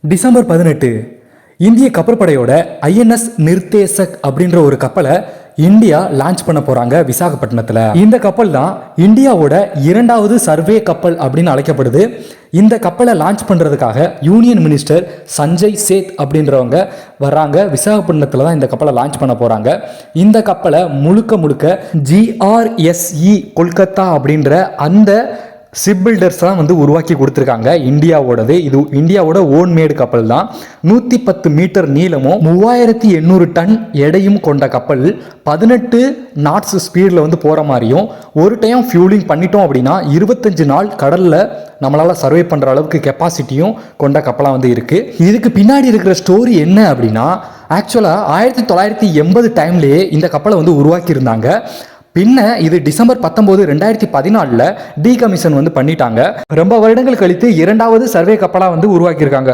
December 18 இந்திய கப்பற்படையோட INS நிர்தேசக் அப்படின்ற ஒரு கப்பலை இந்தியா லான்ச் பண்ண போறாங்க விசாகப்பட்டினத்தில். இந்த கப்பல் தான் இந்தியாவோட இரண்டாவது சர்வே கப்பல் அப்படின்னு அழைக்கப்படுது. இந்த கப்பலை லான்ச் பண்றதுக்காக யூனியன் மினிஸ்டர் சஞ்சய் சேத் அப்படின்றவங்க வர்றாங்க. விசாகப்பட்டினத்தில் தான் இந்த கப்பலை லான்ச் பண்ண போறாங்க. இந்த கப்பலை முழுக்க GRSE கொல்கத்தா அப்படின்ற அந்த ஷிப் பில்டர்ஸ் தான் உருவாக்கி கொடுத்துருக்காங்க. இந்தியாவோடது. இது இந்தியாவோட ஓன் மேடு கப்பல் தான். 110 மீட்டர் நீளமும் 3800 டன் எடையும் கொண்ட கப்பல் 18 நாட்ஸ் ஸ்பீடில் போகிற மாதிரியும் ஒரு டைம் ஃபியூலிங் பண்ணிட்டோம் அப்படின்னா 25 நாள் கடலில் நம்மளால் சர்வே பண்ணுற அளவுக்கு கெப்பாசிட்டியும் கொண்ட கப்பலாக இருக்குது. இதுக்கு பின்னாடி இருக்கிற ஸ்டோரி என்ன அப்படின்னா, ஆக்சுவலாக 1980 டைம்லேயே இந்த கப்பலை உருவாக்கியிருந்தாங்க. பின்ன இது டிசம்பர் 19, 2014 டீகமிஷன் பண்ணிட்டாங்க. ரொம்ப வருடங்கள் கழித்து இரண்டாவது சர்வே கப்பலாக உருவாக்கியிருக்காங்க.